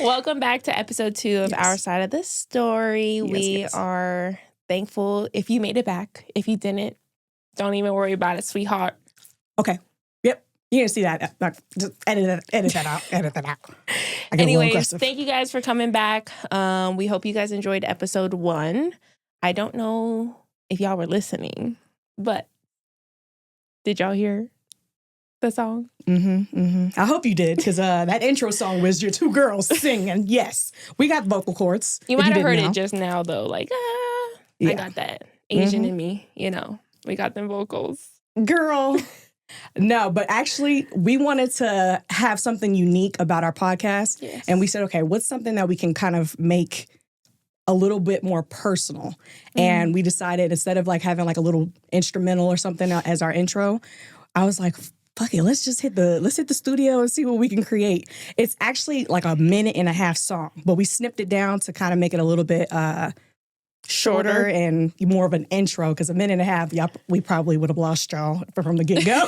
Welcome back to episode 2 of Our Side of the Story. We Yes. are thankful if you made it back. If you didn't, don't even worry about it, sweetheart. Okay. Yep. You didn't see that. Just edit that out. Edit that out. I get Anyways, thank you guys for coming back. We hope you guys enjoyed episode 1. I don't know if y'all were listening, but did y'all hear the song? I hope you did, because that intro song was your two girls singing. Yes, we got vocal cords. You might have heard it just now, though. Like, Yeah. I got that Asian in me. You know, we got them vocals. Girl. No, but actually, we wanted to have something unique about our podcast. Yes. And we said, okay, what's something that we can kind of make a little bit more personal? And we decided, instead of like having like a little instrumental or something as our intro, I was like, fuck it, let's hit the studio and see what we can create. It's actually like a 1.5-minute song, but we snipped it down to kind of make it a little bit shorter and more of an intro, because 1.5 minutes, we probably would have lost y'all from the get-go.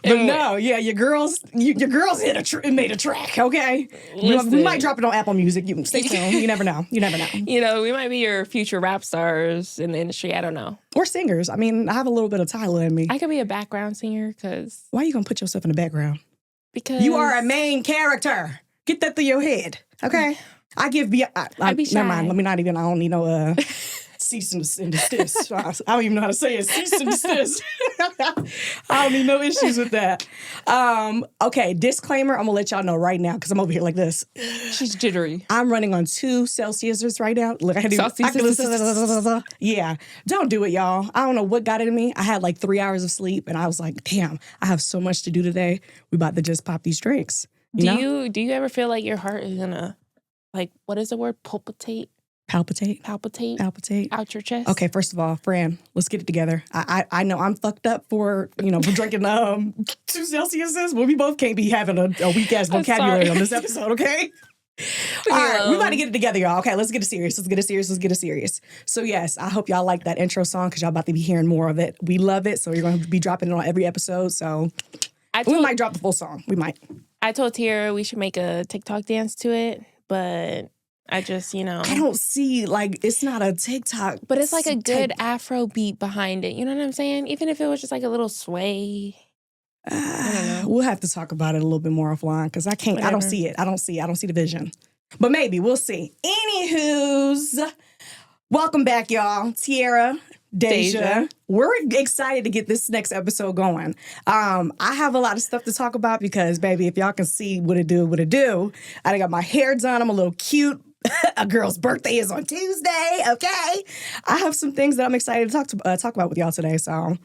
But no, yeah, your girls made a track, okay? We might drop it on Apple Music. You stay tuned. You never know. You know, we might be your future rap stars in the industry. I don't know. Or singers. I mean, I have a little bit of Tyler in me. I could be a background singer, because... Why are you going to put yourself in the background? Because... You are a main character. Get that through your head, okay? I'd be shy. Never mind. Let me not even... I don't need no... cease and desist. I don't even know how to say it. Cease and desist. I don't need no issues with that. Okay, disclaimer. I'm going to let y'all know right now, because I'm over here like this. She's jittery. I'm running on 2 Celsius right now. Look, yeah. Don't do it, y'all. I don't know what got into me. I had like 3 hours of sleep, and I was like, damn, I have so much to do today. We about to just pop these drinks. Do you ever feel like your heart is gonna, like, what is the word? Palpitate out your chest? Okay, first of all, Fran, let's get it together. I know I'm fucked up for drinking 2 Celsiuses, but we both can't be having a weak ass vocabulary on this episode, okay? All right, we about to get it together, y'all. Okay, let's get it serious. So yes, I hope y'all like that intro song, because y'all about to be hearing more of it. We love it, so you're going to be dropping it on every episode. So we might drop the full song. We might. I told Taira we should make a TikTok dance to it, but I just, I don't see, like, it's not a TikTok. But it's like a good Afro beat behind it. You know what I'm saying? Even if it was just like a little sway. I don't know. We'll have to talk about it a little bit more offline, because I can't. Whatever. I don't see it. I don't see the vision. But maybe we'll see. Anywho's, welcome back, y'all. Taira, Daizah. We're excited to get this next episode going. I have a lot of stuff to talk about, because, baby, if y'all can see what it do. I got my hair done. I'm a little cute. A girl's birthday is on Tuesday, okay? I have some things that I'm excited to talk about with y'all today, so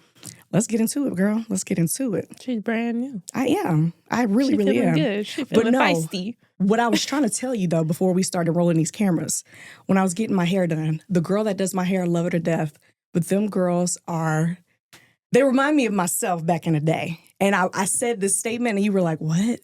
let's get into it, girl. Let's get into it. She's brand new. I am. I really am. Good. She's feeling feisty. What I was trying to tell you, though, before we started rolling these cameras, when I was getting my hair done, the girl that does my hair, I love her to death, but them girls they remind me of myself back in the day. And I said this statement, and you were like, what?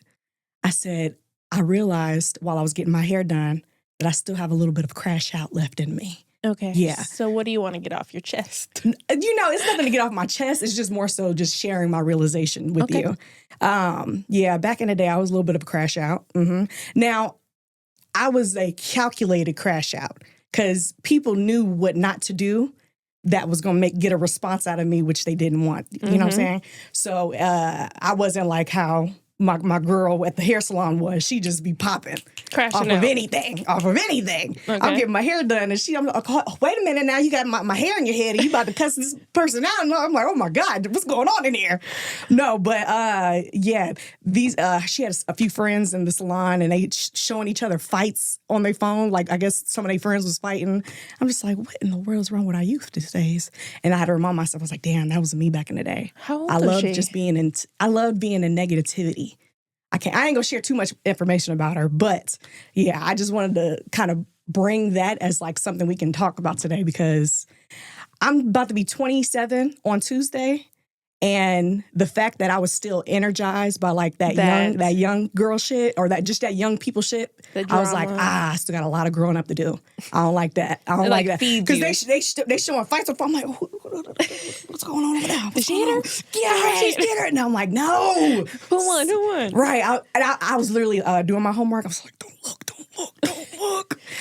I said, I realized while I was getting my hair done that I still have a little bit of crash out left in me. Okay. Yeah. So what do you want to get off your chest? It's nothing to get off my chest. It's just more so just sharing my realization with you. Yeah, back in the day, I was a little bit of a crash out. Now, I was a calculated crash out, because people knew what not to do that was going to get a response out of me, which they didn't want. You know what I'm saying? So I wasn't like how my girl at the hair salon was. She just be popping Crashing off of anything. Okay. I'm getting my hair done, and I'm like, oh, wait a minute, now you got my hair in your head, and you about to cuss this person out. And I'm like, oh my God, what's going on in here? No, but yeah, she had a few friends in the salon, and they showing each other fights on their phone. Like, I guess some of their friends was fighting. I'm just like, what in the world is wrong with our youth these days? And I had to remind myself, I was like, damn, that was me back in the day. How old was she? I loved being in negativity. I ain't gonna share too much information about her, but yeah, I just wanted to kind of bring that as like something we can talk about today, because I'm about to be 27 on Tuesday, and the fact that I was still energized by like that young girl shit, or that young people shit, I was like, I still got a lot of growing up to do. I don't like that. I don't like that, because they showing fights. I'm like, what's going on over there? Did she hit her? Yeah, she hit her. And I'm like, no. Who won? Right. I was literally doing my homework. I was like, don't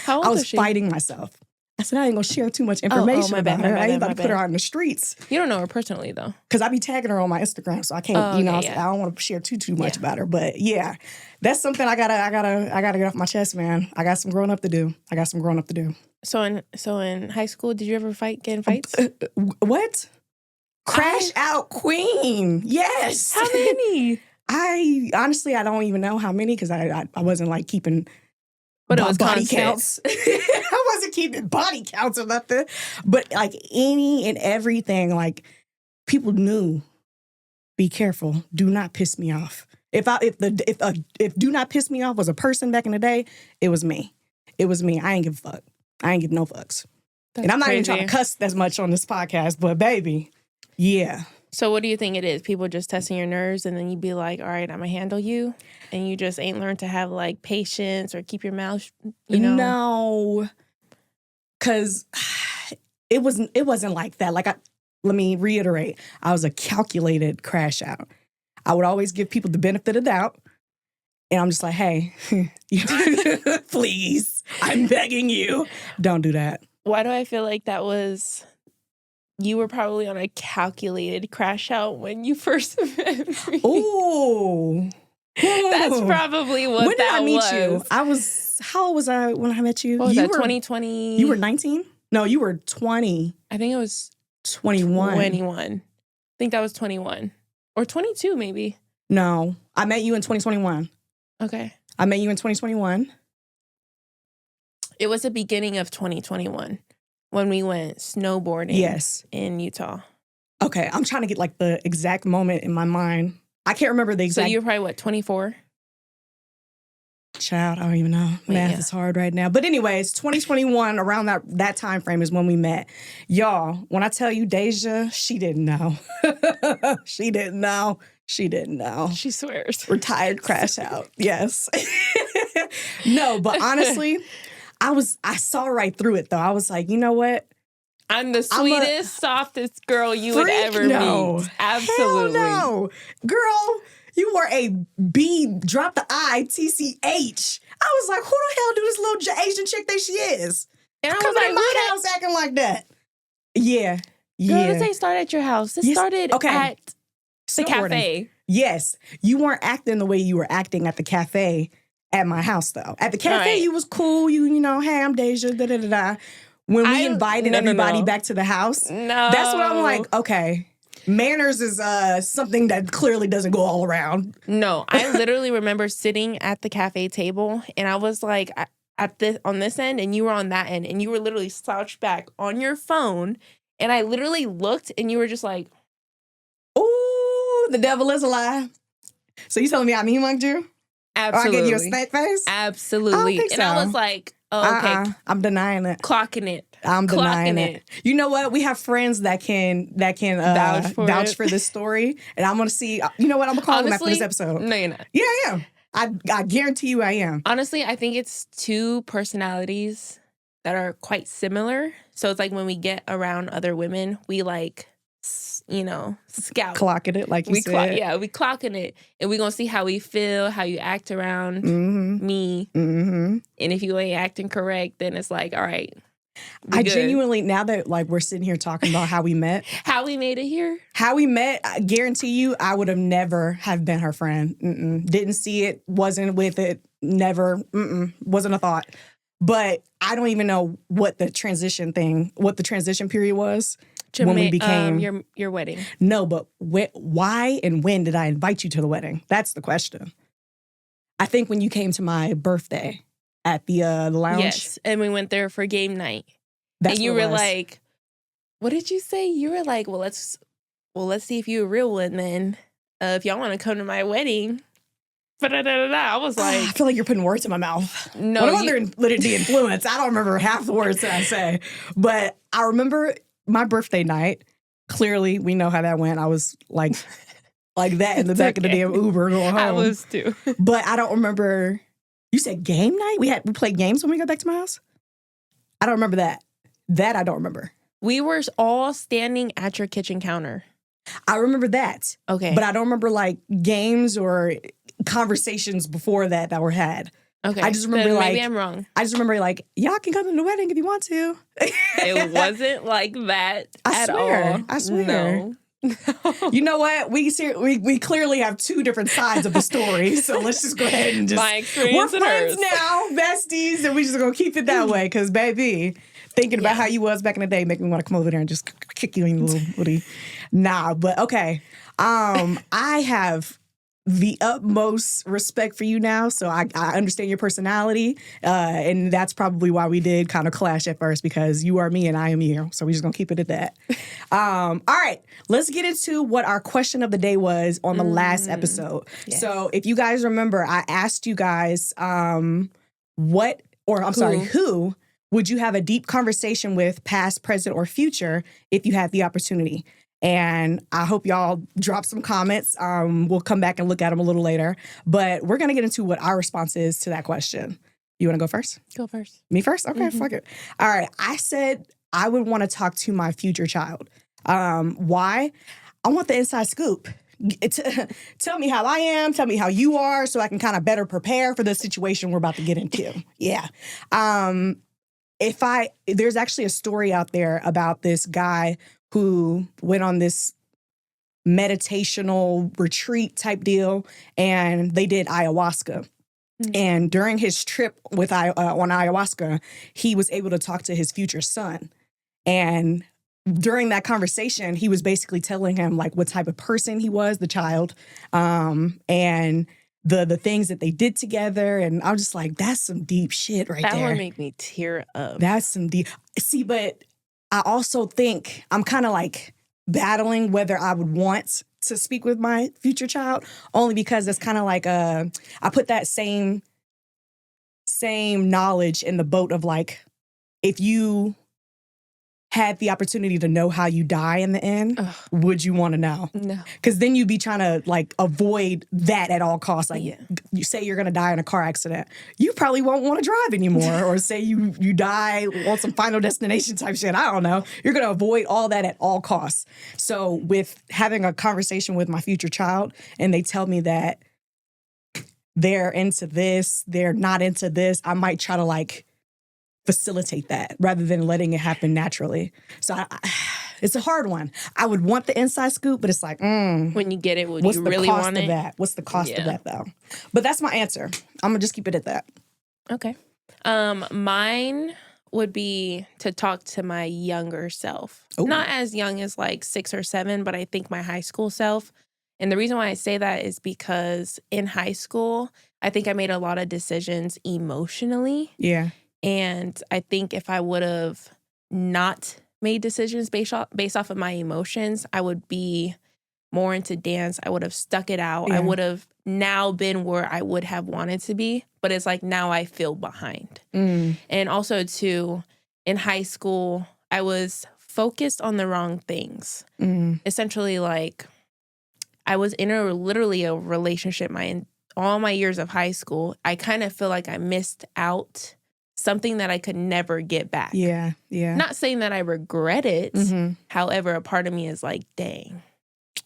How old I was is she? fighting myself. I said, I ain't gonna share too much information my bad, about her. my I ain't bad, about to my put her bad. out in the streets. You don't know her personally, though. Because I be tagging her on my Instagram, so I can't, Oh, okay, I don't want to share too much about her. But yeah, that's something I gotta get off my chest, man. I got some growing up to do. So in high school, did you ever get in fights? What? Crash out queen. Yes. How many? I honestly, I don't even know how many because I wasn't like keeping But it was body constant. counts. I wasn't keeping body counts or nothing. But like any and everything, like people knew, be careful. Do not piss me off. If do not piss me off was a person back in the day, it was me. It was me. I ain't give a fuck. I ain't give no fucks. That's and I'm not crazy. even trying to cuss as much on this podcast, but baby, yeah. So what do you think it is? People just testing your nerves and then you be like, all right, I'm going to handle you. And you just ain't learned to have like patience or keep your mouth, No. Because it wasn't like that. Like, let me reiterate. I was a calculated crash out. I would always give people the benefit of the doubt. And I'm just like, hey, please, I'm begging you, don't do that. Why do I feel like that was... You were probably on a calculated crash out when you first met me. Ooh. That's probably what when that did I meet was. you? How old was I when I met you? What was you that, were 2020? You were 19? No, you were 20. I think it was 21. 21. I think that was 21. Or 22, maybe. No, I met you in 2021. Okay. I met you in 2021. It was the beginning of 2021 when we went snowboarding in Utah. Okay, I'm trying to get like the exact moment in my mind. I can't remember the exact... So you were probably, what, 24? Child, I don't even know. Math is hard right now. But anyways, 2021, around that time frame is when we met. Y'all, when I tell you Daizah, she didn't know. She didn't know. She swears. Retired crash out. Yes. No, but honestly, I saw right through it though. I was like, you know what? I'm the sweetest, softest girl you would ever meet. Absolutely. Hell no. Girl, you were a B, drop the I, TCH. I was like, who the hell do this little Asian chick think she is? And I was coming like, in my house acting like that. Yeah. Girl, this ain't start at your house. This started at the cafe. Yes. You weren't acting the way you were acting at the cafe at my house, though. At the cafe, you was cool. You know, hey, I'm Daizah, da-da-da-da. When we invited everybody back to the house, that's when I'm like, okay, manners is something that clearly doesn't go all around. No, I literally remember sitting at the cafe table, and I was like on this end, and you were on that end, and you were literally slouched back on your phone, and I literally looked, and you were just like, ooh, the devil is a lie. So you telling me I mean mugged you? Absolutely. Or I gave you a snake face? Absolutely. I don't think so. And I was like, oh, okay. I'm denying it. Clocking it. I'm denying it. You know what? We have friends that can vouch for this story, and I'm gonna see. You know what? I'm gonna call them after this episode. No, you're not. Yeah, I am. I guarantee you, I am. Honestly, I think it's two personalities that are quite similar. So it's like when we get around other women, we like, scout. Clocking it, like you said. We clocking it. And we gonna see how we feel, how you act around me. Mm-hmm. And if you ain't acting correct, then it's like, all right. I genuinely, now that like we're sitting here talking about how we met. How we made it here? How we met, I guarantee you, I would have never have been her friend. Didn't see it, wasn't with it, never, wasn't a thought. But I don't even know what the transition period was. When we became your wedding. No, but why and when did I invite you to the wedding? That's the question. I think when you came to my birthday at the lounge. Yes, and we went there for game night. That's and you were like, what did you say? You were like, well, let's see if you're a real one then. If y'all want to come to my wedding. I was like, I feel like you're putting words in my mouth. No, what about the influence? I don't remember half the words that I say, but I remember my birthday night. Clearly, we know how that went. I was like that in the back of the damn Uber going home. I was too. But I don't remember. You said game night? We played games when we got back to my house? I don't remember that. That I don't remember. We were all standing at your kitchen counter. I remember that. Okay. But I don't remember like games or conversations before that were had. Okay. I just remember then like maybe I'm wrong. I just remember like y'all can come to the wedding if you want to. It wasn't like that I swear. No. You know what? We clearly have two different sides of the story, so let's just go ahead and just My experience we're and friends hers. now, besties, and we just gonna keep it that way. Because baby, thinking about how you was back in the day make me want to come over there and just kick you in your little booty. Nah, but okay. I have the utmost respect for you now, so I understand your personality, and that's probably why we did kind of clash at first, because you are me and I am you, so we're just gonna keep it at that. All right, let's get into what our question of the day was on the last episode. Yes. So if you guys remember, I asked you guys who would you have a deep conversation with, past, present, or future, if you had the opportunity? And I hope y'all drop some comments. We'll come back and look at them a little later. But we're going to get into what our response is to that question. You want to go first? Go first. Me first? Okay, fuck it. All right. I said I would want to talk to my future child. Why? I want the inside scoop. Tell me how I am. Tell me how you are, so I can kind of better prepare for the situation we're about to get into. Yeah. There's actually a story out there about this guy who went on this meditational retreat type deal, and they did ayahuasca. And during his trip on ayahuasca, he was able to talk to his future son. And during that conversation, he was basically telling him like what type of person he was, the child, and the things that they did together. And I was just like, that's some deep shit right there. That would make me tear up. That's some deep. See, but I also think I'm kind of like battling whether I would want to speak with my future child, only because it's kind of like I put that same knowledge in the boat of like, if you had the opportunity to know how you die in the end, would you want to know? No. Because then you'd be trying to like avoid that at all costs. Like you say you're going to die in a car accident, you probably won't want to drive anymore. Or say you die on some Final Destination type shit. I don't know. You're going to avoid all that at all costs. So with having a conversation with my future child and they tell me that they're into this, they're not into this, I might try to like facilitate that rather than letting it happen naturally. So it's a hard one. I would want the inside scoop, but it's like, when you get it, would you really want it? What's the cost of that though? But that's my answer. I'm gonna just keep it at that. Okay. Mine would be to talk to my younger self. Ooh. Not as young as like 6 or 7, but I think my high school self. And the reason why I say that is because in high school, I think I made a lot of decisions emotionally. Yeah. And I think if I would have not made decisions based off of my emotions, I would be more into dance. I would have stuck it out. Yeah. I would have now been where I would have wanted to be. But it's like now I feel behind. And also, too, in high school, I was focused on the wrong things. Essentially, like, I was in literally a relationship all my years of high school. I kind of feel like I missed out something that I could never get back. Yeah. Not saying that I regret it. However, a part of me is like, dang.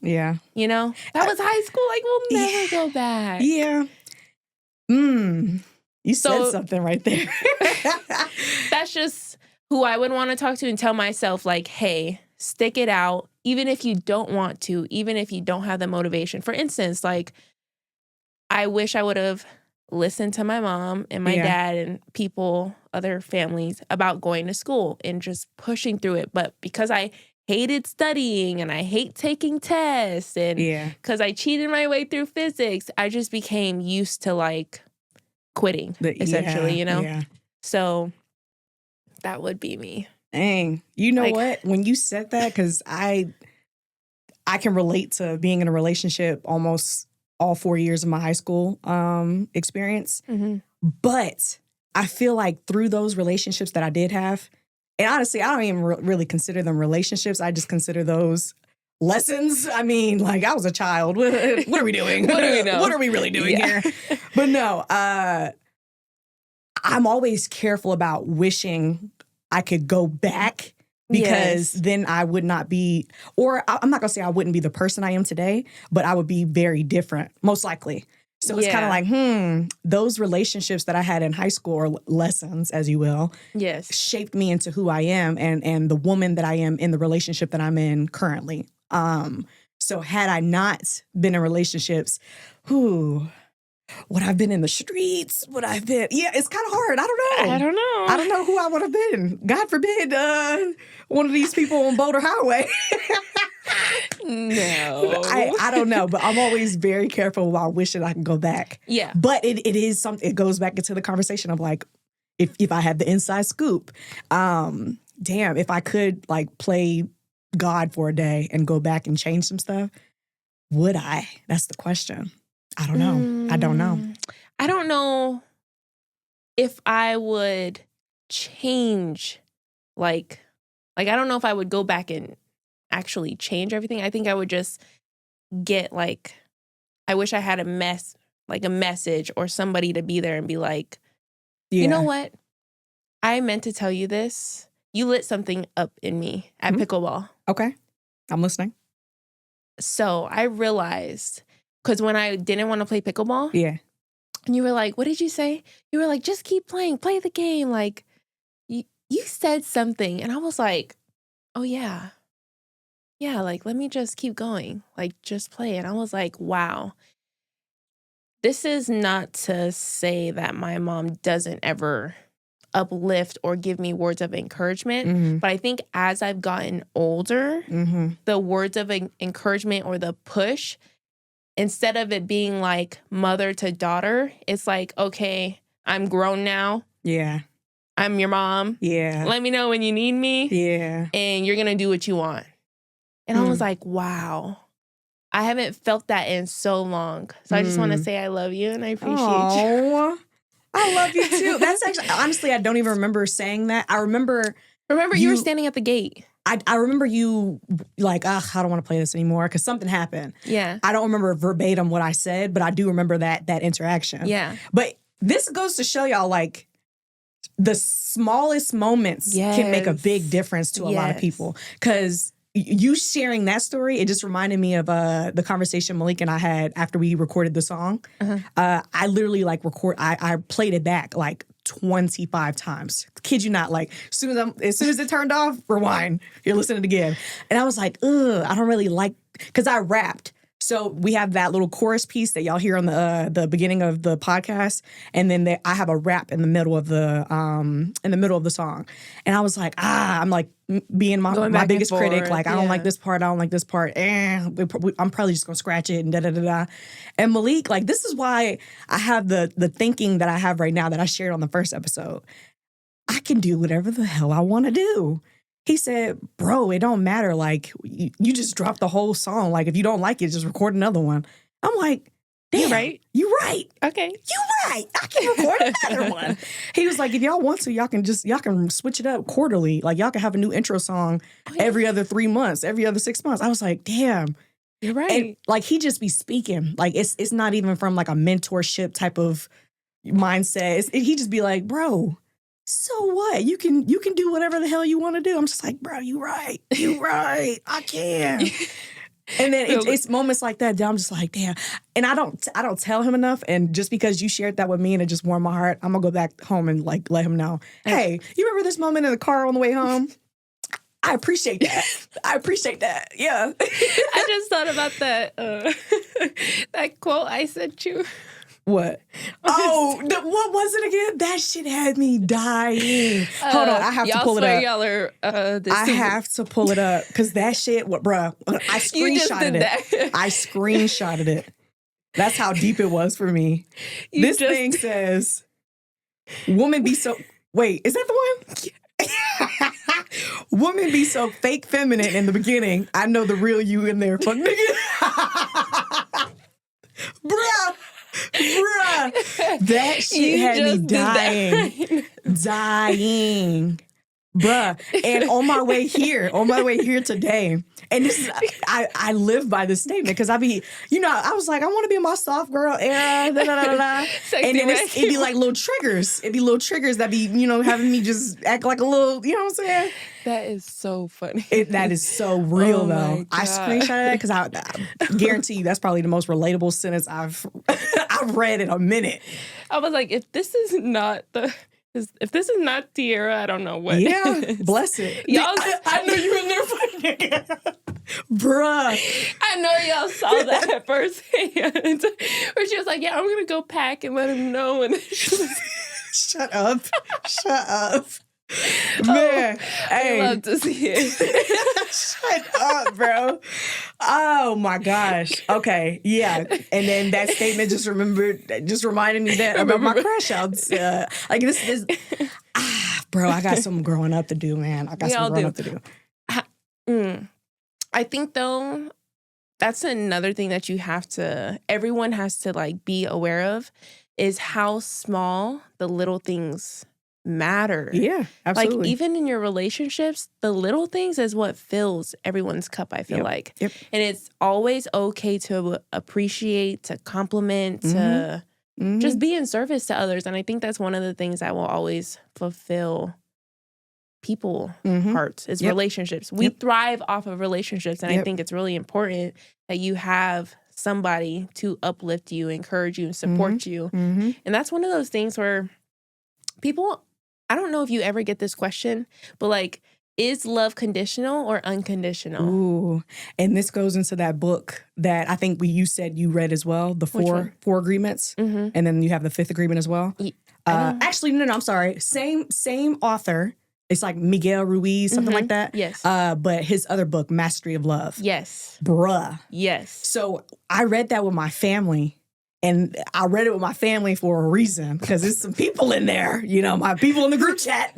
Yeah. You know? That was high school. Like, we'll never go back. Yeah. You said something right there. That's just who I would want to talk to and tell myself, like, hey, stick it out. Even if you don't want to, even if you don't have the motivation. For instance, like, I wish I would have listened to my mom and my dad and people, other families, about going to school and just pushing through it. But because I hated studying and I hate taking tests and because I cheated my way through physics, I just became used to like quitting, essentially, you know? Yeah. So that would be me. Dang. You know what? When you said that, because I can relate to being in a relationship almost all 4 years of my high school experience. But I feel like through those relationships that I did have, and honestly, I don't even really consider them relationships. I just consider those lessons. I mean, like, I was a child. What are we doing? What do we know? What are we really doing here? But no, I'm always careful about wishing I could go back, because then I would not be, or I'm not going to say I wouldn't be the person I am today, but I would be very different, most likely. So it's kind of like, those relationships that I had in high school, or lessons, as you will, Yes. shaped me into who I am and the woman that I am in the relationship that I'm in currently. So had I not been in relationships, would I've been in the streets? Would I've been? Yeah, it's kind of hard. I don't know who I would have been. God forbid, one of these people on Boulder Highway. No. I don't know, but I'm always very careful about wishing I can go back. Yeah. But it is something, it goes back into the conversation of like, if I had the inside scoop, damn, if I could like play God for a day and go back and change some stuff, would I? That's the question. I don't know. I don't know. I don't know if I would change, like I don't know if I would go back and actually change everything. I think I would just get like, I wish I had a message or somebody to be there and be like, you know what? I meant to tell you this. You lit something up in me at pickleball. Okay. I'm listening. So I realized, because when I didn't want to play pickleball, and you were like, what did you say? You were like, just keep playing, play the game. Like, you said something. And I was like, oh, yeah. Yeah, like, let me just keep going. Like, just play. And I was like, wow. This is not to say that my mom doesn't ever uplift or give me words of encouragement. But I think as I've gotten older, the words of encouragement or the push, instead of it being like mother to daughter, it's like, okay, I'm grown now. Yeah. I'm your mom. Yeah. Let me know when you need me. Yeah. And you're going to do what you want. And I was like, wow. I haven't felt that in so long. So I just want to say I love you and I appreciate you. I love you too. That's actually, honestly, I don't even remember saying that. I remember you were standing at the gate. I remember you like, I don't want to play this anymore because something happened. Yeah. I don't remember verbatim what I said, but I do remember that interaction. Yeah. But this goes to show y'all like the smallest moments can make a big difference to a lot of people. Because you sharing that story, it just reminded me of the conversation Malik and I had after we recorded the song. I literally like I played it back like 25 times. Kid you not, like as soon as it turned off, rewind. You're listening again. And I was like, I don't really like, because I rapped. So we have that little chorus piece that y'all hear on the beginning of the podcast, and then I have a rap in the middle of the song. And I was like, I'm like being my biggest critic. Like I don't like this part. I don't like this part. I'm probably just gonna scratch it and da da da da. And Malik, like this is why I have the thinking that I have right now that I shared on the first episode. I can do whatever the hell I want to do. He said, bro, it don't matter. Like, you just drop the whole song. Like, if you don't like it, just record another one. I'm like, damn, you're right. You right. Okay. You right. I can record another one. He was like, if y'all want to, y'all can switch it up quarterly. Like, y'all can have a new intro song every other 3 months, every other 6 months. I was like, damn. You're right. And, like, he just be speaking. Like, it's not even from, like, a mentorship type of mindset. He just be like, bro, so what? You can do whatever the hell you want to do. I'm just like, bro, you right. You right. I can. And then it's moments like that I'm just like, damn. And I don't tell him enough. And just because you shared that with me and it just warmed my heart, I'm gonna go back home and like let him know. Hey, you remember this moment in the car on the way home? I appreciate that. I appreciate that. Yeah. I just thought about that that quote I sent you. What? Oh, what was it again? That shit had me dying. Hold on, I have to pull it up. Y'all are I have to pull it up because that shit, bruh, I screenshotted it. I screenshotted it. That's how deep it was for me. This thing says, woman be so, wait, is that the one? Woman be so fake feminine in the beginning. I know the real you in there. Fuck nigga. Bruh. That shit had me dying. Bruh. And on my way here today, And this is, I live by this statement because I was like, I want to be in my soft girl era, da, da, da, da. And then it'd be like little triggers. It'd be little triggers that be, having me just act like a little, you know what I'm saying? That is so funny. That is so real, though. I screenshot that because I guarantee you that's probably the most relatable sentence I've read in a minute. I was like, if this is not Taira, I don't know what. Yeah, bless it. Y'all, I know you in there fucking bruh. I know y'all saw that at first hand. Where she was like, yeah, I'm going to go pack and let him know. And Shut up. Man, I love to see it. Shut up, bro. Oh my gosh. Okay, yeah. And then that statement just reminded me about my crash outs. Like this is, bro. I got some growing up to do, man. I got some growing up to do. I think though, that's another thing that everyone has to like be aware of, is how small the little things matter. Yeah, absolutely. Like even in your relationships, the little things is what fills everyone's cup, I feel like. Yep. And it's always okay to appreciate, to compliment, to just be in service to others. And I think that's one of the things that will always fulfill people hearts is relationships. We thrive off of relationships. And I think it's really important that you have somebody to uplift you, encourage you, and support you. And that's one of those things where people, I don't know if you ever get this question, but like, is love conditional or unconditional? Ooh, and this goes into that book that I think you said you read as well, the four agreements, and then you have the fifth agreement as well. Actually, no, I'm sorry. Same author. It's like Miguel Ruiz, something like that. Yes. But his other book, Mastery of Love. Yes. Bruh. Yes. So I read that with my family. And I read it with my family for a reason, because there's some people in there, my people in the group chat.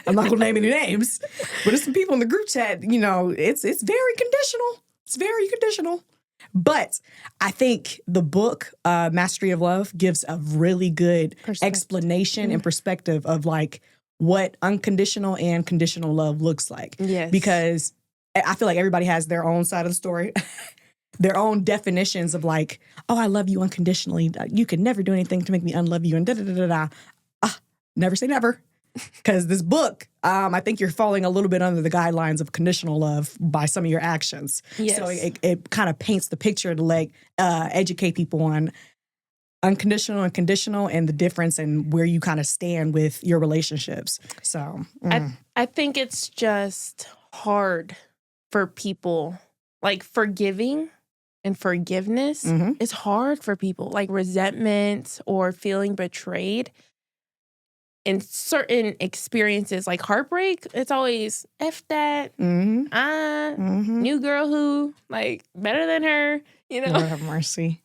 I'm not going to name any names, but there's some people in the group chat, it's very conditional. It's very conditional. But I think the book, Mastery of Love, gives a really good explanation and perspective of like what unconditional and conditional love looks like. Yes. Because I feel like everybody has their own side of the story. Their own definitions of like, oh, I love you unconditionally. You can never do anything to make me unlove you, and da-da-da-da-da. Never say never. Because this book, I think you're falling a little bit under the guidelines of conditional love by some of your actions. Yes. So it kind of paints the picture to like educate people on unconditional and conditional and the difference and where you kind of stand with your relationships. So I think it's just hard for people, like forgiving and forgiveness is hard for people. Like resentment or feeling betrayed in certain experiences, like heartbreak, it's always F that, new girl who, like, better than her, Lord have mercy.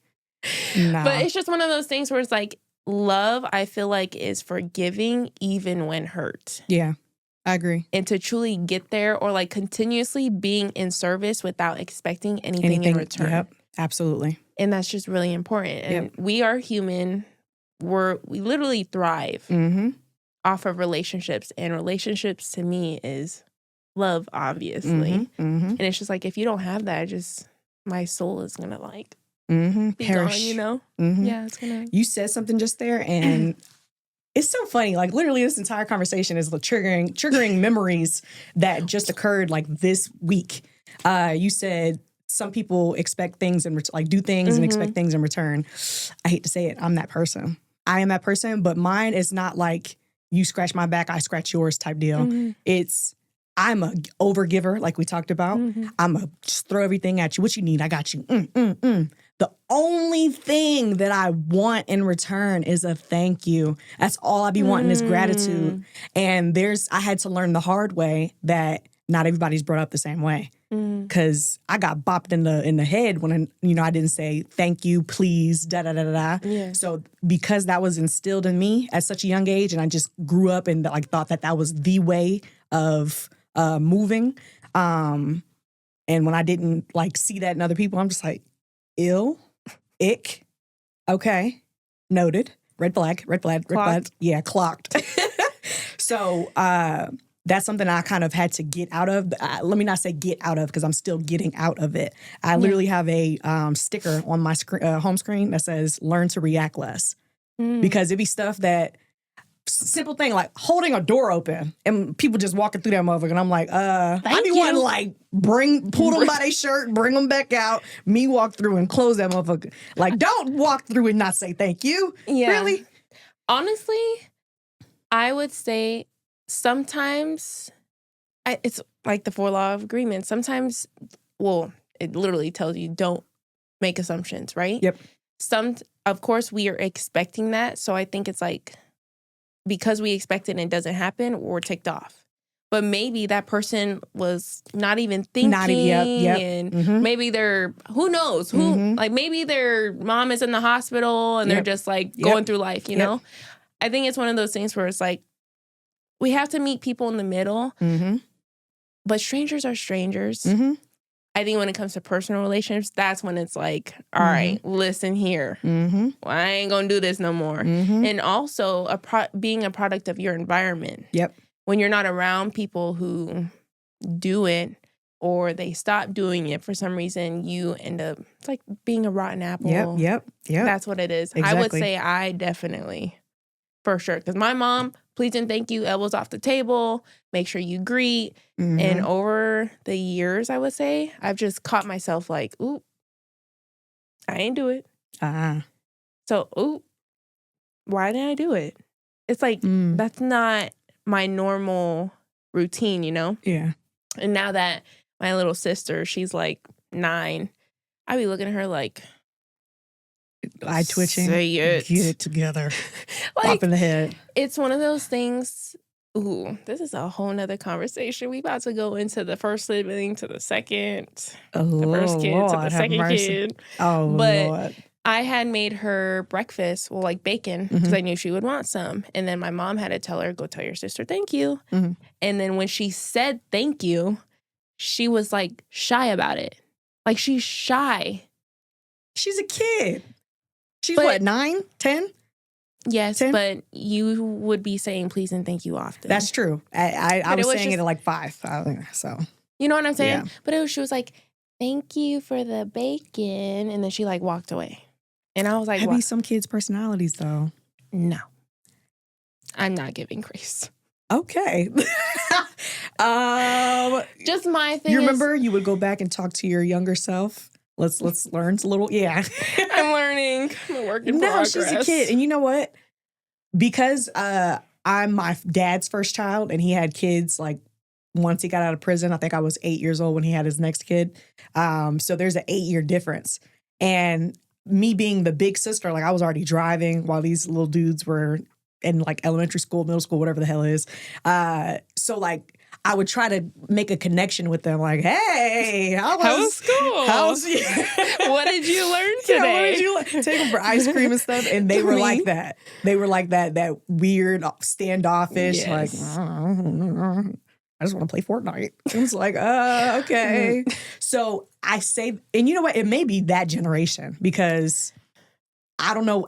Nah. But it's just one of those things where it's like, love, I feel like, is forgiving even when hurt. Yeah, I agree. And to truly get there, or like continuously being in service without expecting anything in return. Yep, absolutely. And that's just really important. And we are human. We literally thrive off of relationships. And relationships to me is love, obviously. And it's just like, if you don't have that, my soul is going to like be perish. gone, Yeah, it's going to. You said something just there, and it's so funny. Like literally, this entire conversation is triggering memories that just occurred like this week. You said some people expect things and do things and expect things in return. I hate to say it, I'm that person. I am that person, but mine is not like you scratch my back, I scratch yours type deal. I'm a overgiver, like we talked about. I'm a just throw everything at you. What you need, I got you. The only thing that I want in return is a thank you. That's all I be wanting is gratitude. And I had to learn the hard way that not everybody's brought up the same way. Because I got bopped in the head when I didn't say thank you, please, da-da-da-da-da. Yeah. So because that was instilled in me at such a young age, and I just grew up and like thought that was the way of moving. And when I didn't like see that in other people, I'm just like, ill, ick, okay, noted, red flag, red flag. Yeah, clocked. So that's something I kind of had to get out of. Let me not say get out of, because I'm still getting out of it. I literally have a sticker on my home screen that says "Learn to react less," because it'd be stuff that simple thing like holding a door open and people just walking through that motherfucker, and I'm like, I be wanting to like pull them by their shirt, bring them back out, me walk through and close that motherfucker. Like, don't walk through and not say thank you. Yeah. Really? Honestly, I would say sometimes it's like the 4 law of agreement. Sometimes, well, it literally tells you don't make assumptions, right? Yep. Of course, we are expecting that. So I think it's like, because we expect it and it doesn't happen, we're ticked off. But maybe that person was not even thinking, and maybe they're, who knows, like maybe their mom is in the hospital and they're just like going through life, you know? I think it's one of those things where it's like, we have to meet people in the middle, but strangers are strangers. I think when it comes to personal relationships, that's when it's like, all right, listen here. Well, I ain't going to do this no more. And also being a product of your environment. Yep. When you're not around people who do it or they stop doing it for some reason, you end up, it's like being a rotten apple. Yep. That's what it is. Exactly. I would say I definitely, for sure. Because my mom, please and thank you, elbows off the table, make sure you greet. And over the years, I would say, I've just caught myself like, ooh, I ain't do it. So, ooh, why didn't I do it? It's like, that's not my normal routine, you know? Yeah. And now that my little sister, she's like 9, I be looking at her like, eye twitching. Say it. Get it together. Like, Pop in the head. It's one of those things. Ooh, this is a whole nother conversation. We about to go into the first sibling to the second, the first kid to the second kid. Oh, but Lord. I had made her breakfast, well, like bacon, because I knew she would want some. And then my mom had to tell her, go tell your sister thank you. And then when she said thank you, she was like shy about it. Like, she's shy. She's a kid. She's what, 9, 10? Yes, 10? But you would be saying please and thank you often. That's true. I was saying it at like 5. So you know what I'm saying? Yeah. But she was like, thank you for the bacon. And then she like walked away. And I was like, what? Some kids' personalities though. No. I'm not giving grace. Okay. Just my thing. You remember you would go back and talk to your younger self? Let's learn a little. Yeah. I'm learning. I'm a work in progress. No, she's a kid. And you know what? Because I'm my dad's first child and he had kids like once he got out of prison. I think I was 8 years old when he had his next kid. So there's an 8-year difference. And me being the big sister, like I was already driving while these little dudes were in like elementary school, middle school, whatever the hell it is. So like I would try to make a connection with them, like, "Hey, how was school? What did you learn today? What did you take them for ice cream and stuff?" And they were like that. They were like that weird standoffish, like, I just want to play Fortnite. It's like, okay. So I say, and you know what? It may be that generation because I don't know.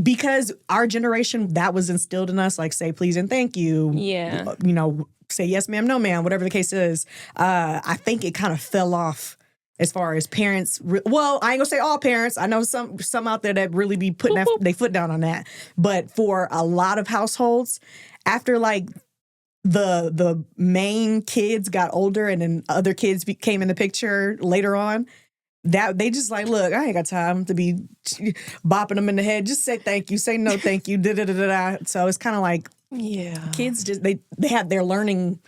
Because our generation, that was instilled in us, like say please and thank you. Yeah. You know, say yes ma'am, no ma'am, whatever the case is. I think it kind of fell off as far as parents. Well, I ain't gonna say all parents. I know some out there that really be putting their foot down on that. But for a lot of households, after like the main kids got older and then other kids came in the picture later on, that they just like, look, I ain't got time to be bopping them in the head. Just say thank you, say no thank you, da-da-da-da-da. So it's kind of like, kids just, they have their learning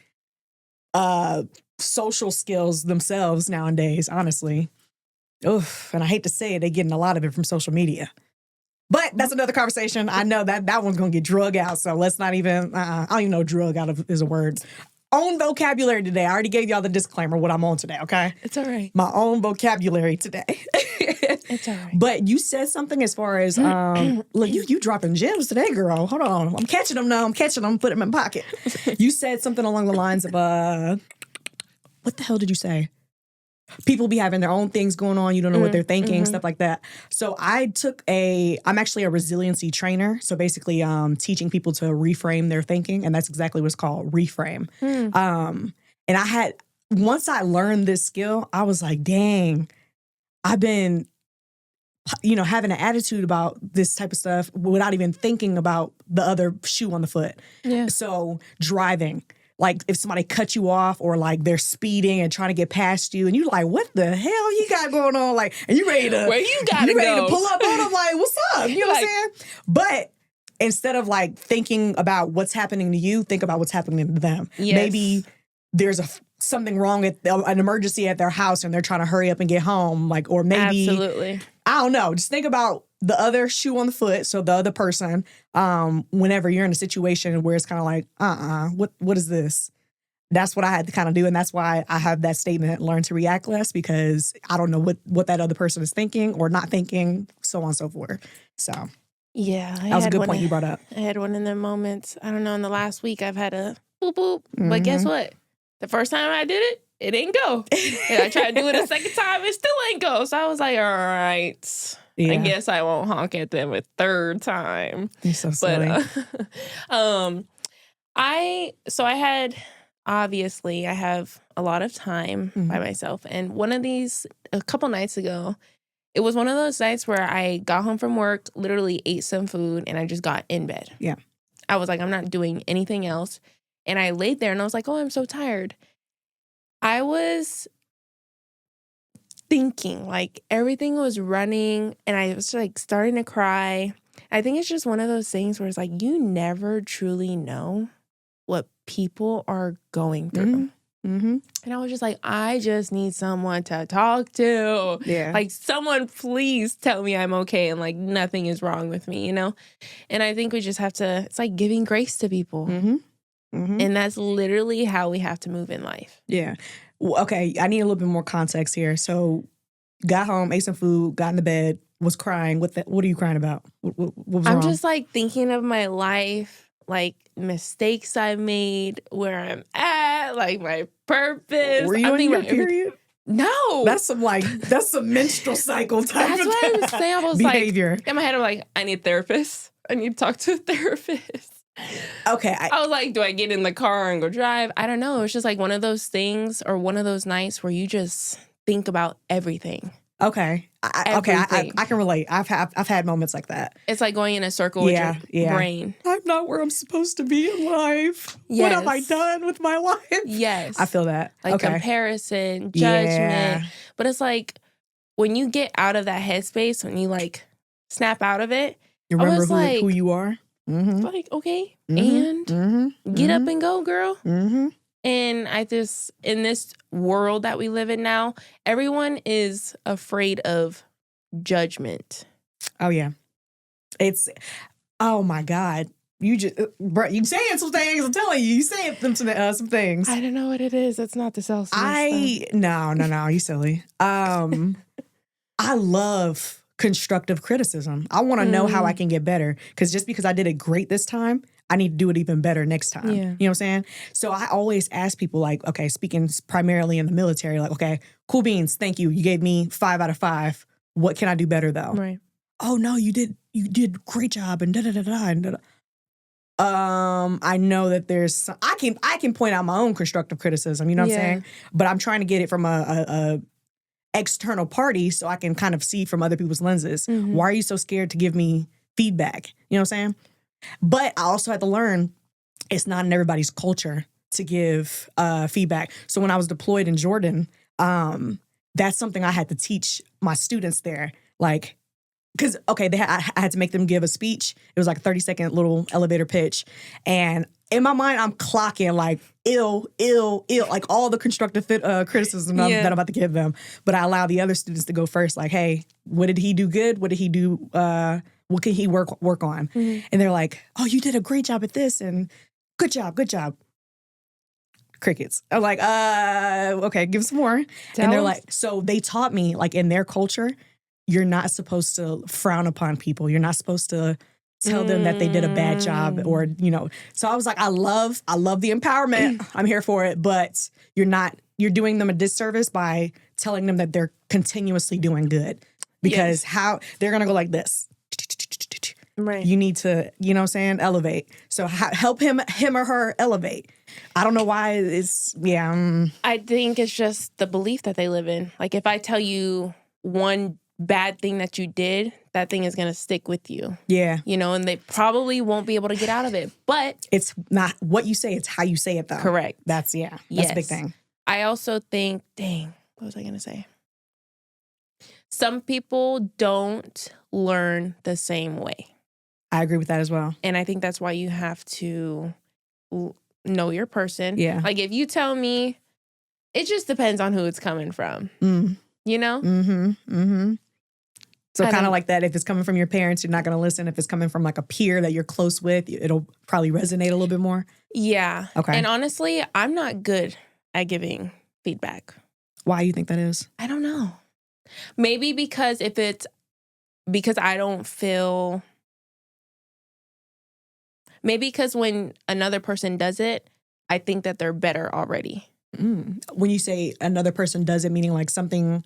social skills themselves nowadays, honestly. Oof, and I hate to say it, they're getting a lot of it from social media. But that's another conversation. I know that one's going to get drug out, so let's not even, I don't even know drug out is a word. Own vocabulary today. I already gave y'all the disclaimer what I'm on today, okay? It's all right. My own vocabulary today. It's all right. But you said something as far as, look, you dropping gems today, girl. Hold on. I'm catching them now. Put them in my pocket. You said something along the lines of, what the hell did you say? people be having their own things going on. You don't know what they're thinking, stuff like that. So I'm actually a resiliency trainer. So basically teaching people to reframe their thinking. And that's exactly what it's called, reframe. And once I learned this skill, I was like, dang, I've been, having an attitude about this type of stuff without even thinking about the other shoe on the foot. Yeah. So driving. Like if somebody cut you off or like they're speeding and trying to get past you and you're like, what the hell you got going on? Like, and you ready to, Where you gotta ready go? to pull up on them like, what's up? You know what I'm saying? But instead of like thinking about what's happening to you, think about what's happening to them. Yes. Maybe there's something wrong an emergency at their house and they're trying to hurry up and get home. Like, or maybe, Absolutely. I don't know. Just think about the other shoe on the foot. So the other person, whenever you're in a situation where it's kind of like, what is this? That's what I had to kind of do. And that's why I have that statement, learn to react less, because I don't know what that other person is thinking or not thinking, so on and so forth. So yeah, that was a good point you brought up. I had one of them moments. I don't know, in the last week I've had a boop boop. But guess what? The first time I did it, it didn't go. And I tried to do it a second time, it still ain't go. So I was like, all right. Yeah. I guess I won't honk at them a third time. You're so silly. But obviously, I have a lot of time by myself. And a couple nights ago, it was one of those nights where I got home from work, literally ate some food, and I just got in bed. Yeah. I was like, I'm not doing anything else. And I laid there and I was like, oh, I'm so tired. I was thinking, like, everything was running and I was like starting to cry. I think it's just one of those things where it's like, you never truly know what people are going through. And I was just like, I just need someone to talk to. Yeah. Like, someone please tell me I'm okay and like nothing is wrong with me, And I think we just have to, it's like giving grace to people. And that's literally how we have to move in life. Yeah. Okay, I need a little bit more context here. So got home, ate some food, got into bed, was crying. What are you crying about? What was wrong? I'm just like thinking of my life, like mistakes I've made, where I'm at, like my purpose. Were you on your period? No. That's some menstrual cycle type That's of what I was saying. I was behavior. Like, in my head, I'm like, I need a therapist. I need to talk to a therapist. Okay. I was like, do I get in the car and go drive? I don't know. It's just like one of those things or one of those nights where you just think about everything. Okay. I can relate. I've had moments like that. It's like going in a circle with your brain. I'm not where I'm supposed to be in life. Yes. What have I done with my life? Yes. I feel that. Like comparison, judgment. But it's like when you get out of that headspace, when you like snap out of it, you remember who you are? It's like, okay, and get up and go, girl. And I just, in this world that we live in now, everyone is afraid of judgment. Oh, yeah. Oh my God. You saying some things, I'm telling you saying some things. I don't know what it is. It's not the Celsius. No, you silly. I love constructive criticism. I want to know how I can get better, because just because I did it great this time, I need to do it even better next time. Yeah. You know what I'm saying? So I always ask people, like, okay, speaking primarily in the military, like, okay, cool beans, thank you. You gave me 5 out of 5. What can I do better though? Right. Oh no, you did a great job and da-da-da-da. I know that there's I can point out my own constructive criticism, you know what I'm saying? But I'm trying to get it from a external party so I can kind of see from other people's lenses. Why are you so scared to give me feedback? You know what I'm saying? But I also had to learn it's not in everybody's culture to give feedback. So when I was deployed in Jordan, that's something I had to teach my students there. Like, because, okay, I had to make them give a speech. It was like a 30-second little elevator pitch. And in my mind, I'm clocking like ill, like all the constructive criticism that I'm about to give them. But I allow the other students to go first. Like, hey, what did he do good? What did he do? What can he work on? And they're like, oh, you did a great job at this. And good job. Crickets. I'm like, okay, give some more. And they're like, so they taught me, like, in their culture, you're not supposed to frown upon people. You're not supposed to tell them that they did a bad job, or, So I was like, I love the empowerment. I'm here for it, but you're doing them a disservice by telling them that they're continuously doing good. Because how they're going to go like this. Right. You need to, you know what I'm saying, elevate. So help him or her elevate. I don't know why it's, I think it's just the belief that they live in. Like, if I tell you one bad thing that you did, that thing is going to stick with you. Yeah. You know, and they probably won't be able to get out of it. But it's not what you say, it's how you say it, though. Correct. That's a big thing. I also think, what was I going to say? Some people don't learn the same way. I agree with that as well. And I think that's why you have to know your person. Yeah. Like, if you tell me, it just depends on who it's coming from. You know? So kind of like that, if it's coming from your parents, you're not going to listen. If it's coming from like a peer that you're close with, it'll probably resonate a little bit more. Yeah. Okay. And honestly, I'm not good at giving feedback. Why do you think that is? I don't know. Maybe because I don't feel... Maybe because when another person does it, I think that they're better already. When you say another person does it, meaning like something...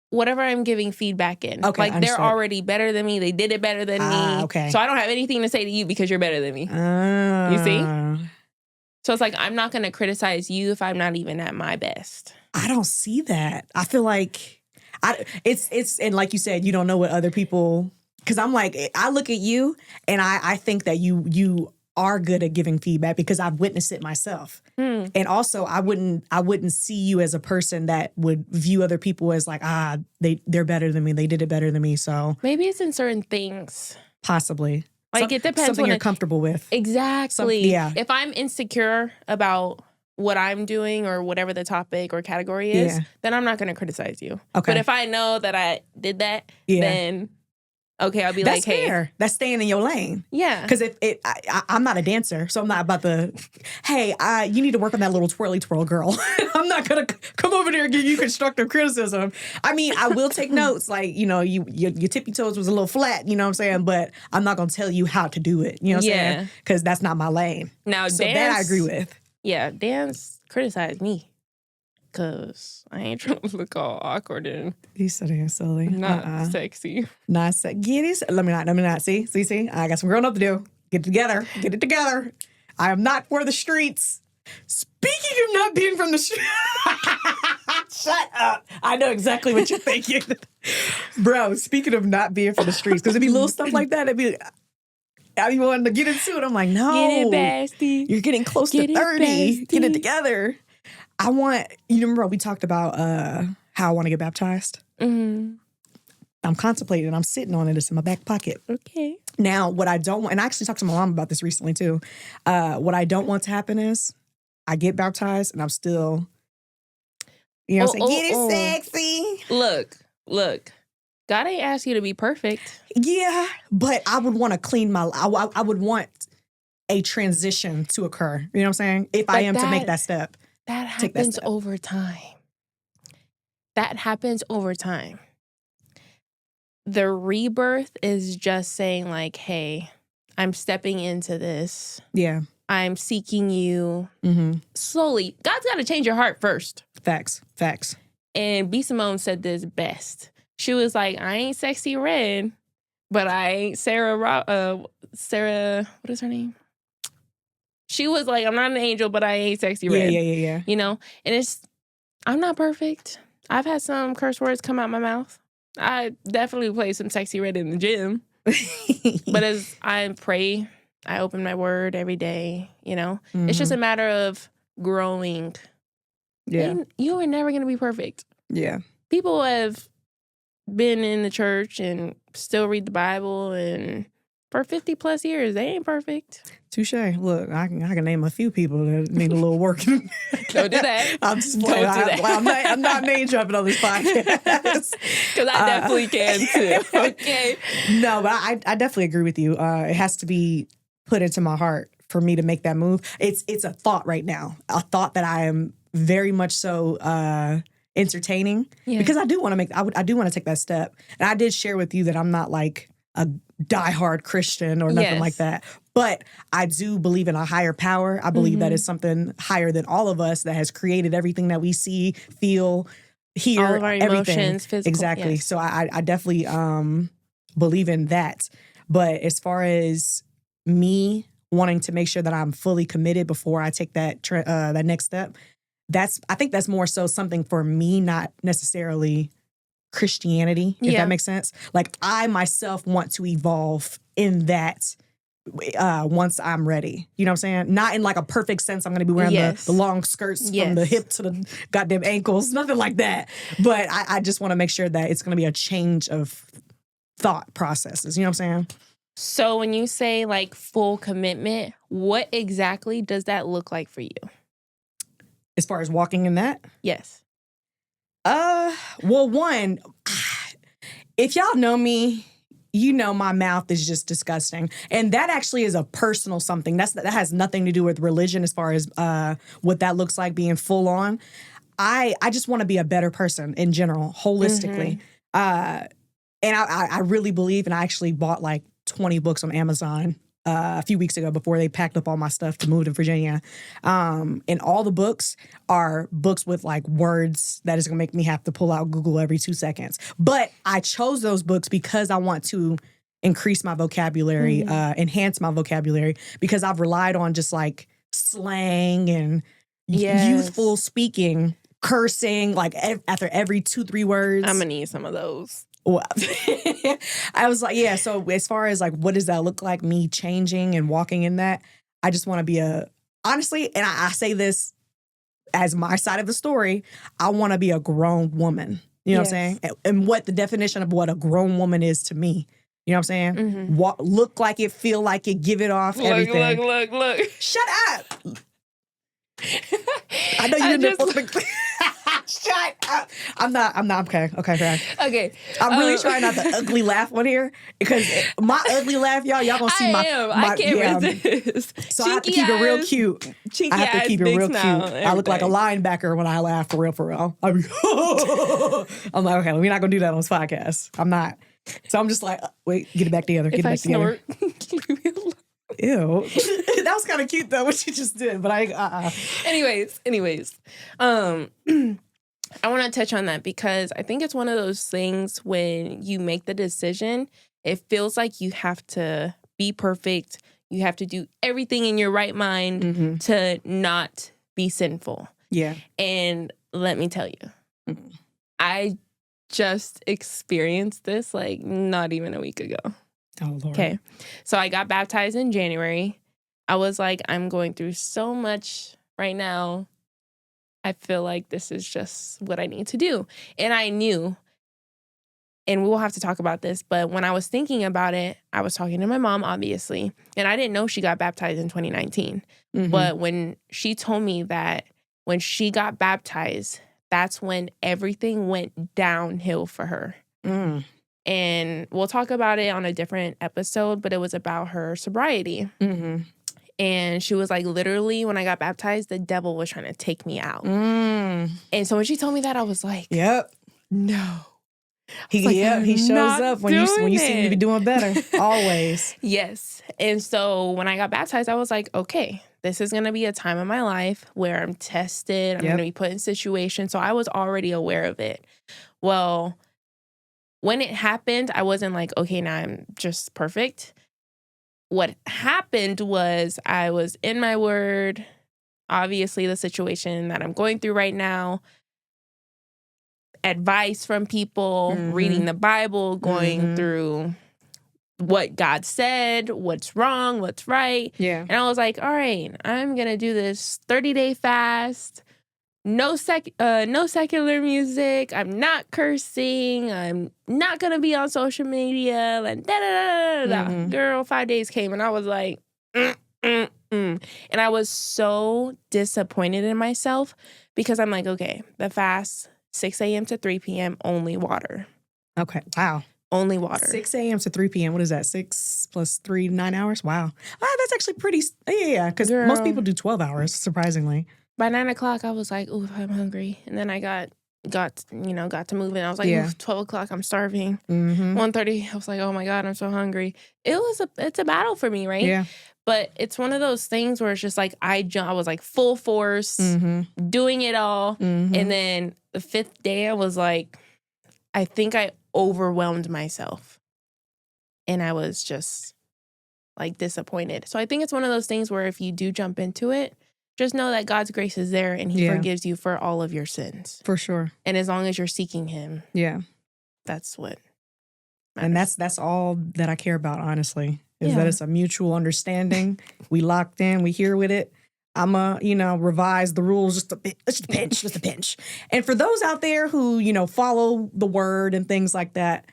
Whatever I'm giving feedback in. Okay, like, they're already better than me. They did it better than me. Okay. So I don't have anything to say to you because you're better than me. You see? So it's like, I'm not going to criticize you if I'm not even at my best. I don't see that. I feel like... It's and like you said, you don't know what other people... Because I'm like, I look at you and I think that you are good at giving feedback because I've witnessed it myself. And also, I wouldn't see you as a person that would view other people as like, they're better than me. They did it better than me. So maybe it's in certain things. Possibly. Like, it depends. Something you're comfortable with. Exactly. Yeah. If I'm insecure about what I'm doing or whatever the topic or category is, then I'm not going to criticize you. Okay. But if I know that I did that, then... Okay, I'll be that's like, hey. fair. That's staying in your lane. Yeah. Because I'm not a dancer, so I'm not about to, hey, you need to work on that little twirly twirl, girl. I'm not going to come over there and give you constructive criticism. I mean, I will take notes. Like, you know, your tippy toes was a little flat, you know what I'm saying? But I'm not going to tell you how to do it, you know what I'm saying? Because that's not my lane. Now, so that I agree with. Yeah, Dan's criticized me. Because I ain't trying to look all awkward and... You said it silly. Not sexy. Not sexy. Get it? Let me not. See? I got some growing up to do. Get it together. I am not for the streets. Speaking of not being from the streets... Shut up. I know exactly what you're thinking. Bro, speaking of not being from the streets, because it'd be little stuff like that. It'd be... I be wanting to get into it. I'm like, no. Get it, bestie. You're getting close to 30. Get it together. You remember we talked about how I want to get baptized? I'm contemplating. I'm sitting on it. It's in my back pocket. Okay. Now, what I don't want, and I actually talked to my mom about this recently too. What I don't want to happen is I get baptized and I'm still, you know what I'm saying? Get it sexy. Look. God ain't asked you to be perfect. Yeah, but I would want to clean I would want a transition to occur. You know what I'm saying? If I am to make that step. That happens over time. The rebirth is just saying like, hey, I'm stepping into this. Yeah. I'm seeking you slowly. God's got to change your heart first. Facts. And B. Simone said this best. She was like, I ain't sexy red, but I ain't Sarah, what is her name? She was like, I'm not an angel, but I ain't sexy red. Yeah. You know? And I'm not perfect. I've had some curse words come out my mouth. I definitely play some sexy red in the gym. But as I pray, I open my word every day, you know? It's just a matter of growing. Yeah. And you are never going to be perfect. Yeah. People have been in the church and still read the Bible and for 50 plus years, they ain't perfect. Touche. Look, I can name a few people that need a little work. Don't do that. I'm just playing. I'm not name dropping on this podcast. Because I definitely can too. Okay. No, but I definitely agree with you. It has to be put into my heart for me to make that move. It's a thought right now. A thought that I am very much so entertaining because I do want to I do want to take that step. And I did share with you that I'm not like a diehard Christian or nothing like that. But I do believe in a higher power. I believe that is something higher than all of us that has created everything that we see, feel, hear all of our everything. emotions, physical. Exactly. Yes. So I definitely believe in that. But as far as me wanting to make sure that I'm fully committed before I take that that next step, I think that's more so something for me, not necessarily Christianity, if that makes sense. Like I myself want to evolve in that once I'm ready. You know what I'm saying? Not in like a perfect sense. I'm going to be wearing the long skirts from the hip to the goddamn ankles. Nothing like that. But I just want to make sure that it's going to be a change of thought processes. You know what I'm saying? So when you say like full commitment, what exactly does that look like for you? As far as walking in that? Yes. Well, one, if y'all know me, you know my mouth is just disgusting. And that actually is a personal something. That has nothing to do with religion as far as what that looks like being full on. I just want to be a better person in general, holistically. And I really believe, and I actually bought like 20 books on Amazon a few weeks ago before they packed up all my stuff to move to Virginia. And all the books are books with like words that is going to make me have to pull out Google every 2 seconds. But I chose those books because I want to increase my vocabulary, enhance my vocabulary, because I've relied on just like slang and youthful speaking, cursing, like after every 2-3 words. I'm going to need some of those. Well, I was like, yeah, so as far as like, what does that look like, me changing and walking in that, I just want to be honestly, and I say this as my side of the story, I want to be a grown woman. You know what I'm saying? And what the definition of what a grown woman is to me. You know what I'm saying? Look like it, feel like it, give it off, everything. Look. Shut up! I know you're supposed to... Shut up. I'm not. Okay. Okay. I'm really trying not the ugly laugh one here, because my ugly laugh, y'all gonna see I can't resist. So I have to keep it real cute. I have to keep it real cute. I look like a linebacker when I laugh, for real. I'm like, okay, we're not gonna do that on this podcast. I'm not. So I'm just like, wait, get it back together. Get it back together. Ew. That was kind of cute though, what you just did, but Anyways. I want to touch on that because I think it's one of those things when you make the decision, it feels like you have to be perfect. You have to do everything in your right mind to not be sinful. Yeah. And let me tell you, I just experienced this like not even a week ago. Oh, Lord. Okay. So I got baptized in January. I was like, I'm going through so much right now. I feel like this is just what I need to do. And I knew, and we will have to talk about this, but when I was thinking about it, I was talking to my mom, obviously, and I didn't know she got baptized in 2019. But when she told me that when she got baptized, that's when everything went downhill for her. And we'll talk about it on a different episode, but it was about her sobriety. And she was like, literally, when I got baptized, the devil was trying to take me out. And so when she told me that, I was like, no. He shows up when you seem to be doing better. Always. Yes. And so when I got baptized, I was like, okay, this is going to be a time in my life where I'm tested. I'm going to be put in situations. So I was already aware of it. Well, when it happened, I wasn't like, okay, now I'm just perfect. What happened was I was in my word, obviously the situation that I'm going through right now, advice from people, reading the Bible, going through what God said, what's wrong, what's right. Yeah. And I was like, all right, I'm going to do this 30-day fast. No secular music. I'm not cursing. I'm not gonna be on social media. Like Girl, 5 days came and I was like, and I was so disappointed in myself because I'm like, okay, the fast 6 a.m. to 3 p.m. only water. Okay. Wow. Only water. 6 a.m. to 3 p.m. What is that? 6 plus 3, 9 hours? Wow. That's actually pretty. Yeah. Because most people do 12 hours, surprisingly. By 9 o'clock, I was like, ooh, I'm hungry. And then I got to moving. I was like, ooh, 12 o'clock, I'm starving. 1:30, I was like, oh my God, I'm so hungry. It's a battle for me, right? Yeah. But it's one of those things where it's just like, I was like full force, doing it all. And then the 5th day, I was like, I think I overwhelmed myself. And I was just like disappointed. So I think it's one of those things where if you do jump into it, just know that God's grace is there and he forgives you for all of your sins. For sure. And as long as you're seeking him. Yeah. That's what matters. And that's all that I care about, honestly, is that it's a mutual understanding. We locked in, we here with it. I'm revise the rules just a bit, just a pinch. And for those out there who, follow the word and things like that,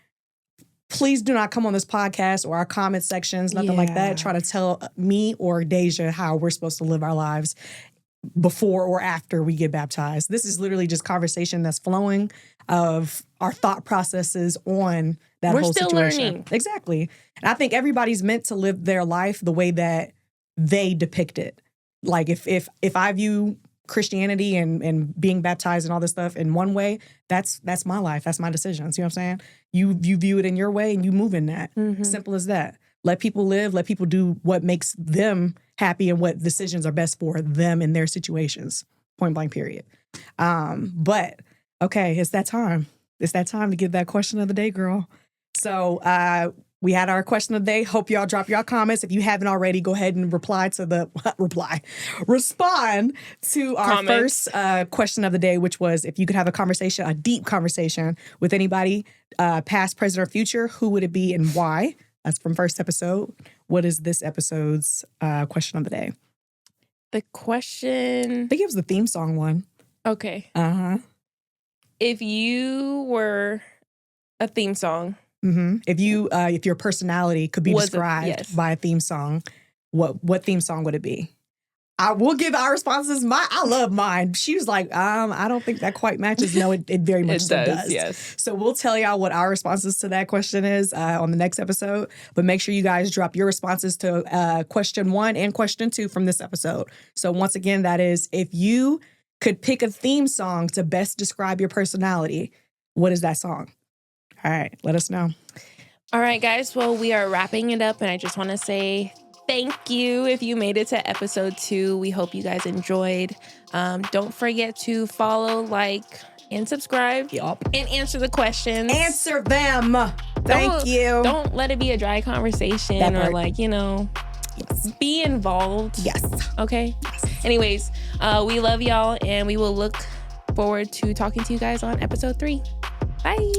please do not come on this podcast or our comment sections, nothing like that, try to tell me or Daizah how we're supposed to live our lives before or after we get baptized. This is literally just conversation that's flowing of our thought processes on that whole situation. We're still learning. Exactly. And I think everybody's meant to live their life the way that they depict it. Like if I view Christianity and being baptized and all this stuff in one way, that's my life. That's my decision. See what I'm saying? You view it in your way and you move in that. Mm-hmm. Simple as that. Let people live. Let people do what makes them happy and what decisions are best for them in their situations. Point blank, period. But, okay, it's that time. It's that time to give that question of the day, girl. So we had our question of the day. Hope y'all drop y'all comments. If you haven't already, go ahead and respond to our first question of the day, which was if you could have a deep conversation with anybody, past, present, or future, who would it be and why? That's from first episode. What is this episode's question of the day? The question... I think it was the theme song one. Okay. Uh-huh. If you were a theme song... Mm-hmm. If your personality could be described by a theme song, what theme song would it be? I will give our responses. I love mine. She was like, I don't think that quite matches. No, it very much does. Yes. So we'll tell y'all what our responses to that question is on the next episode. But make sure you guys drop your responses to question 1 and question 2 from this episode. So once again, that is, if you could pick a theme song to best describe your personality, what is that song? All right, let us know. All right, guys. Well, we are wrapping it up, and I just want to say thank you if you made it to episode 2. We hope you guys enjoyed. Don't forget to follow, like, and subscribe. Yup. And answer the questions. Answer them. Thank you. Don't let it be a dry conversation or be involved. Yes. Okay? Yes. Anyways, we love y'all, and we will look forward to talking to you guys on episode 3. Bye.